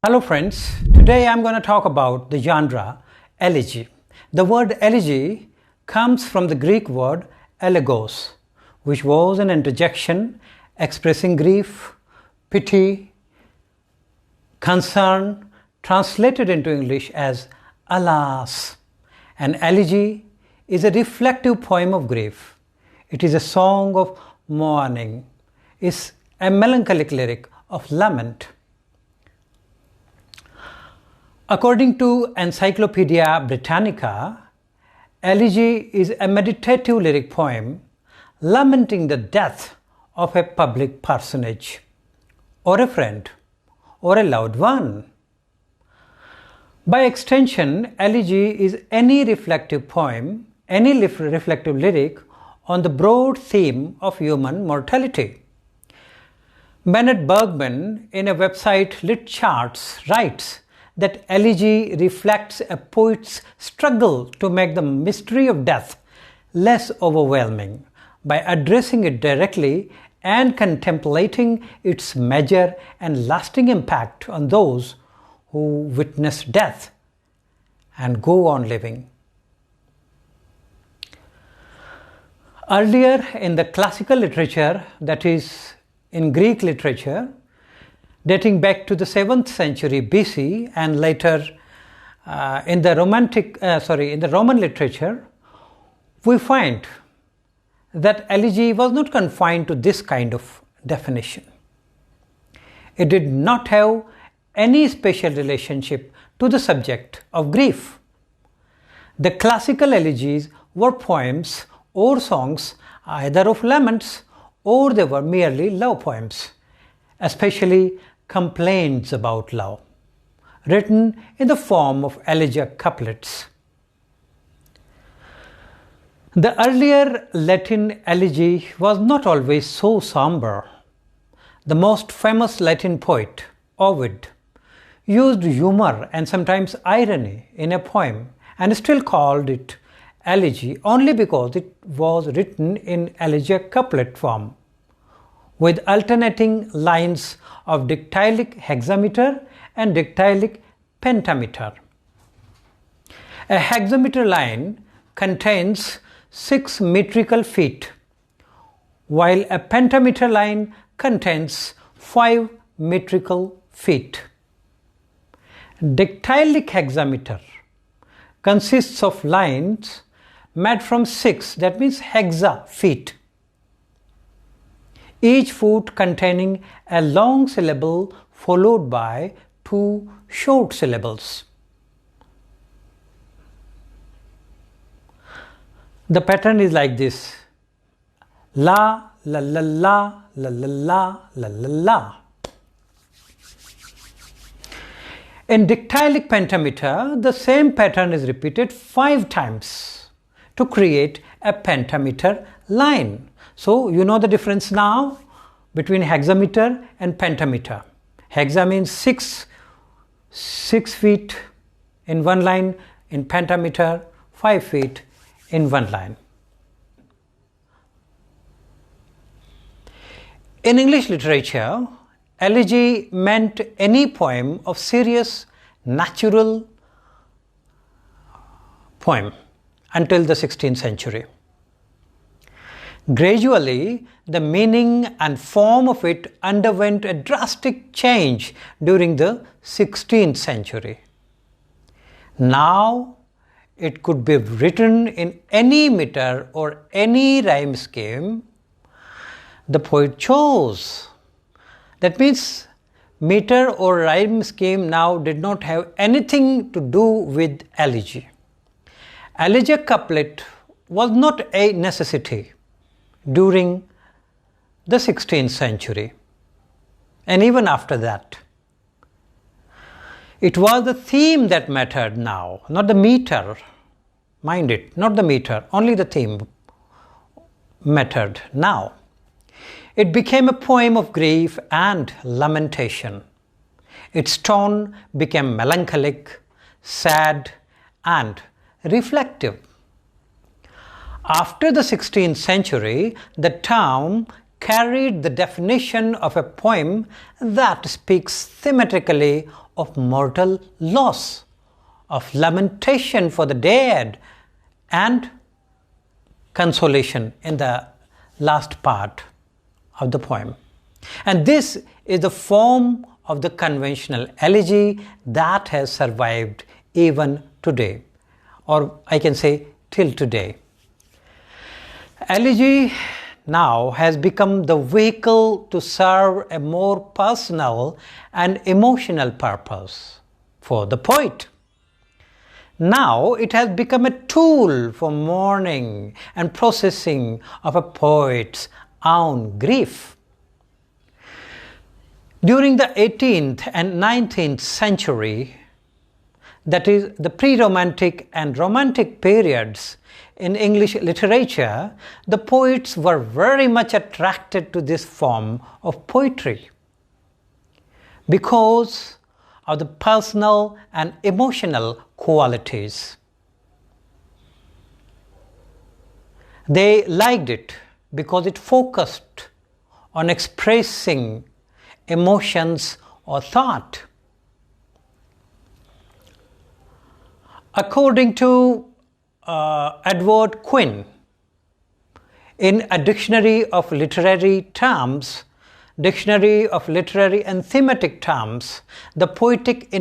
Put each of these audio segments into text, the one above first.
Hello friends, today I'm going to talk about the genre elegy. The word elegy comes from the Greek word elegos, which was an interjection expressing grief, pity, concern, translated into English as alas. An elegy is a reflective poem of grief. It is a song of mourning. It's a melancholic lyric of lament. According to Encyclopedia Britannica, elegy is a meditative lyric poem lamenting the death of a public personage, or a friend, or a loved one. By extension, elegy is any reflective poem, any reflective lyric on the broad theme of human mortality. Bennett Bergman, in a website Lit Charts, writes that elegy reflects a poet's struggle to make the mystery of death less overwhelming by addressing it directly and contemplating its major and lasting impact on those who witness death and go on living. Earlier in the classical literature, that is in Greek literature, dating back to the 7th century BC and later in the Roman literature, we find that elegy was not confined to this kind of definition. It did not have any special relationship to the subject of grief. The classical elegies were poems or songs either of laments or they were merely love poems, especially complaints about love, written in the form of elegiac couplets. The earlier Latin elegy was not always so somber. The most famous Latin poet, Ovid, used humor and sometimes irony in a poem and still called it elegy only because it was written in elegiac couplet form, with alternating lines of dictylic hexameter and dictylic pentameter. A hexameter line contains 6 metrical feet, while a pentameter line contains 5 metrical feet. Dictylic hexameter consists of lines made from 6, that means hexa feet, each foot containing a long syllable followed by 2 short syllables. The pattern is like this: la, la, la, la, la, la, la, la, la, la. In dictylic pentameter, the same pattern is repeated 5 times to create a pentameter line. So you know the difference now between hexameter and pentameter. Hexa means 6 feet in one line, in pentameter 5 feet in one line. In English literature, elegy meant any poem of serious natural poem until the 16th century. Gradually, the meaning and form of it underwent a drastic change during the 16th century. Now, it could be written in any meter or any rhyme scheme the poet chose. That means meter or rhyme scheme now did not have anything to do with elegy. Elegiac couplet was not a necessity during the 16th century and even after that. It was the theme that mattered now, not the meter. Mind it, not the meter, only the theme mattered now. It became a poem of grief and lamentation. Its tone became melancholic, sad, and reflective. After the 16th century, the term carried the definition of a poem that speaks thematically of mortal loss, of lamentation for the dead, and consolation in the last part of the poem. And this is the form of the conventional elegy that has survived even today, or I can say till today. Elegy now has become the vehicle to serve a more personal and emotional purpose for the poet. Now it has become a tool for mourning and processing of a poet's own grief. During the 18th and 19th century, that is the pre-romantic and romantic periods in English literature, the poets were very much attracted to this form of poetry because of the personal and emotional qualities. They liked it because it focused on expressing emotions or thought. According to Edward Quinn, in a dictionary of literary terms, dictionary of literary and thematic terms, the poetic,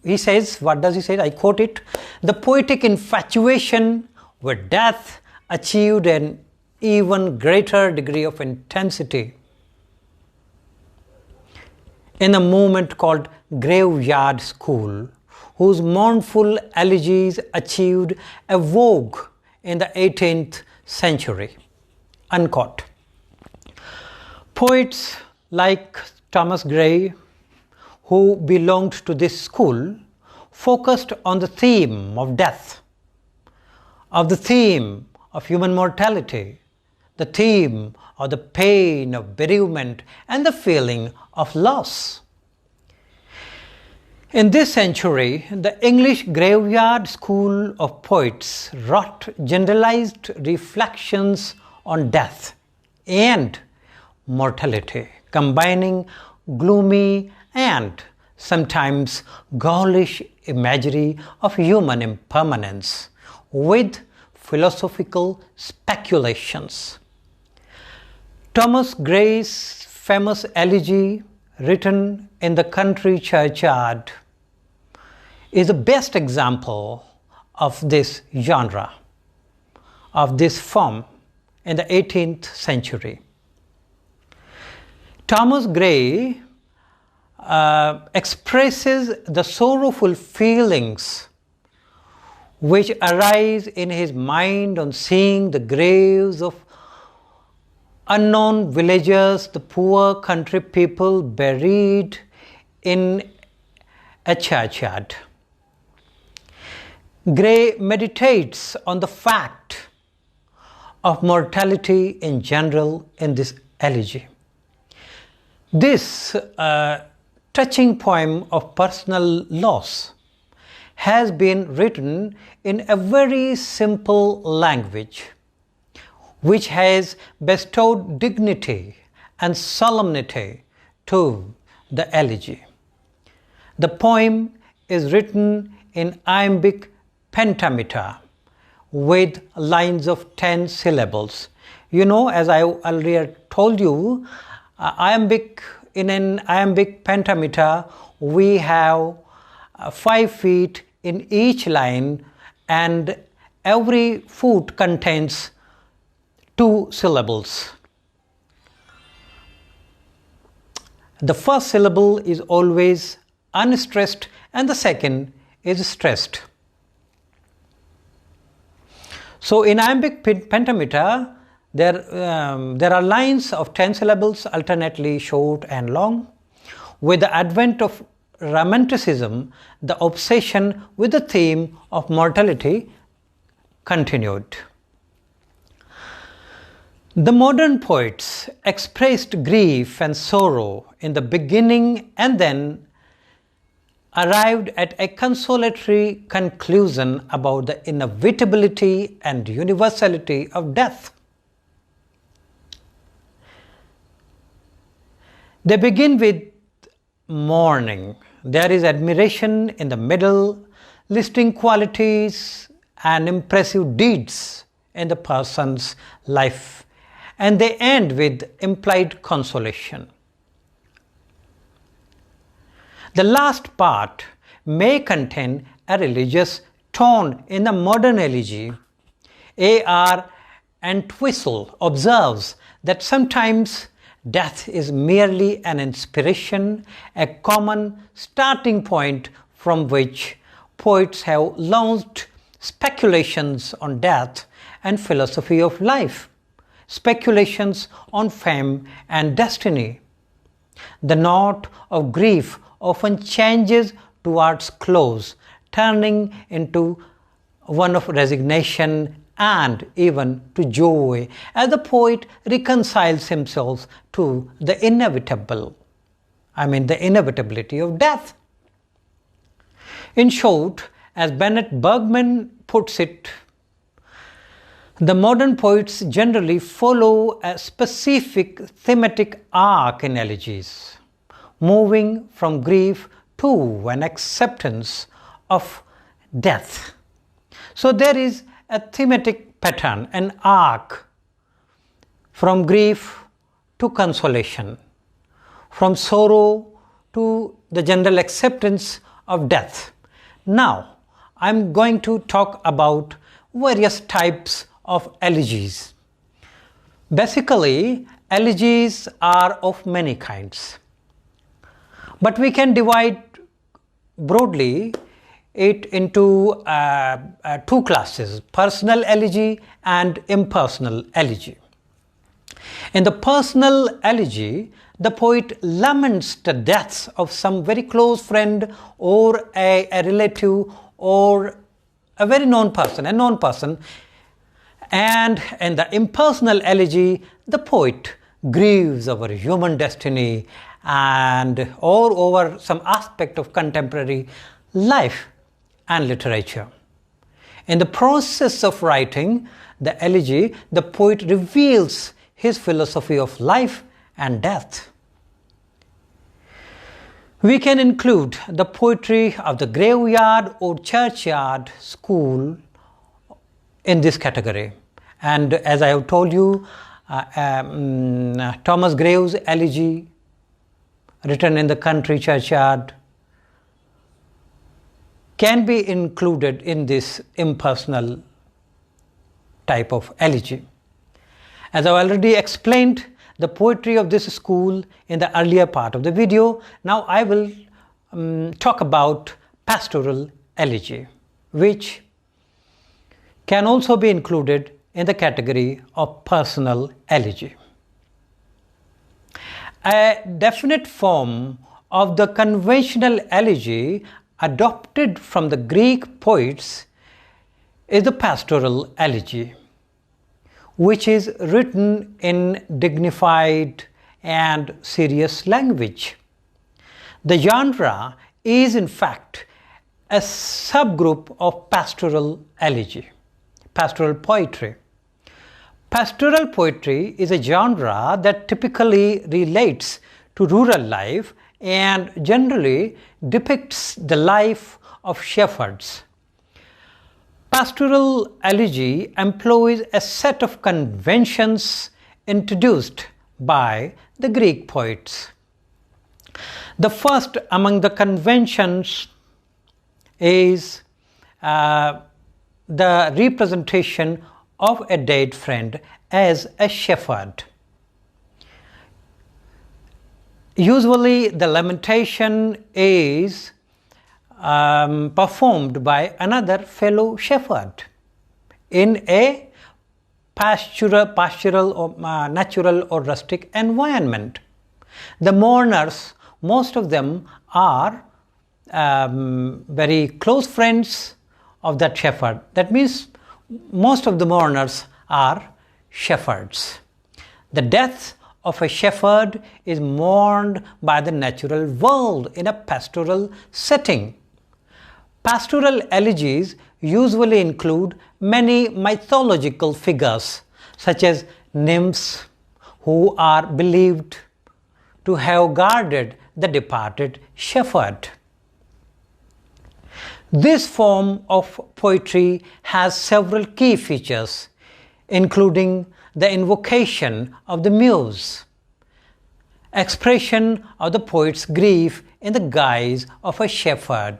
he says, what does he say? I quote it, the poetic infatuation with death achieved an even greater degree of intensity in a movement called Graveyard School, whose mournful elegies achieved a vogue in the 18th century. Unquote. Poets like Thomas Gray, who belonged to this school, focused on the theme of death, of the theme of human mortality, the theme of the pain of bereavement and the feeling of loss. In this century, the English Graveyard School of Poets wrote generalized reflections on death and mortality, combining gloomy and sometimes ghoulish imagery of human impermanence with philosophical speculations. Thomas Gray's famous elegy, written in the country churchyard, is the best example of this genre, of this form in the 18th century. Thomas Gray expresses the sorrowful feelings which arise in his mind on seeing the graves of unknown villagers, the poor country people buried in a churchyard. Gray meditates on the fact of mortality in general in this elegy. This touching poem of personal loss has been written in a very simple language, which has bestowed dignity and solemnity to the elegy. The poem is written in iambic pentameter with lines of 10 syllables. You know, as I earlier told you, in an iambic pentameter, we have 5 feet in each line, and every foot contains 2 syllables. The first syllable is always unstressed and the second is stressed. So in iambic pentameter, there are lines of 10 syllables, alternately short and long. With the advent of Romanticism, the obsession with the theme of mortality continued. The modern poets expressed grief and sorrow in the beginning and then arrived at a consolatory conclusion about the inevitability and universality of death. They begin with mourning There is admiration in the middle, listing qualities and impressive deeds in the person's life, and they end with implied consolation. The last part may contain a religious tone. In the modern elegy, A.R. Entwistle observes that sometimes death is merely an inspiration, a common starting point from which poets have launched speculations on death and philosophy of life, speculations on fame and destiny. The note of grief often changes towards close, turning into one of resignation and even to joy as the poet reconciles himself to the inevitability of death. In short, as Bennett Bergman puts it, the modern poets generally follow a specific thematic arc in elegies, moving from grief to an acceptance of death. So there is a thematic pattern, an arc from grief to consolation, from sorrow to the general acceptance of death. Now, I'm going to talk about various types of elegies. Basically, elegies are of many kinds, but we can divide broadly it into two classes: personal elegy and impersonal elegy. In the personal elegy, the poet laments the deaths of some very close friend or a relative or a very known person, and in the impersonal elegy, the poet grieves over human destiny and or over some aspect of contemporary life and literature. In the process of writing the elegy, the poet reveals his philosophy of life and death. We can include the poetry of the graveyard or churchyard school in this category. And as I have told you, Thomas Grave's elegy, written in the country churchyard, can be included in this impersonal type of elegy. As I already explained the poetry of this school in the earlier part of the video, now I will talk about pastoral elegy, which can also be included in the category of personal elegy. A definite form of the conventional elegy adopted from the Greek poets is the pastoral elegy, which is written in dignified and serious language. The genre is in fact a subgroup of pastoral elegy, pastoral poetry. Pastoral poetry is a genre that typically relates to rural life and generally depicts the life of shepherds. Pastoral elegy employs a set of conventions introduced by the Greek poets. The first among the conventions is the representation of a dead friend as a shepherd. Usually the lamentation is performed by another fellow shepherd in a pastoral or natural or rustic environment. The mourners, most of them are very close friends of that shepherd. That means most of the mourners are shepherds. The death of a shepherd is mourned by the natural world in a pastoral setting. Pastoral elegies usually include many mythological figures such as nymphs who are believed to have guarded the departed shepherd. This form of poetry has several key features, including the invocation of the muse, expression of the poet's grief in the guise of a shepherd,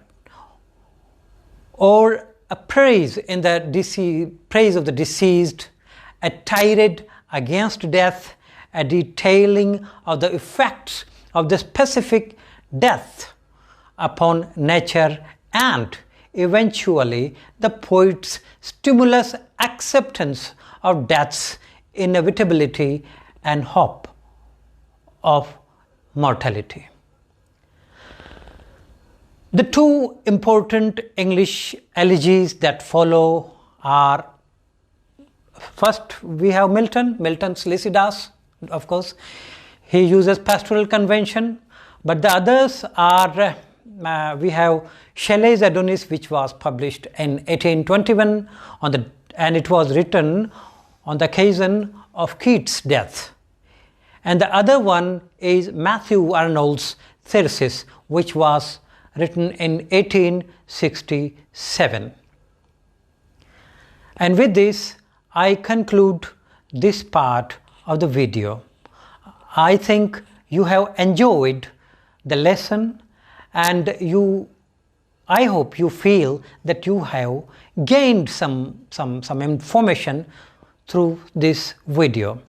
or a praise of the deceased, a tirade against death, a detailing of the effects of the specific death upon nature, and eventually the poet's stimulus acceptance of death's inevitability and hope of mortality. The two important English elegies that follow are, first we have Milton's Lycidas, of course. He uses pastoral convention, but the others are, we have Shelley's Adonis, which was published in 1821 and it was written on the occasion of Keats' death. And the other one is Matthew Arnold's Thyrsis, which was written in 1867. And with this, I conclude this part of the video. I think you have enjoyed the lesson, and I hope you feel that you have gained some information through this video.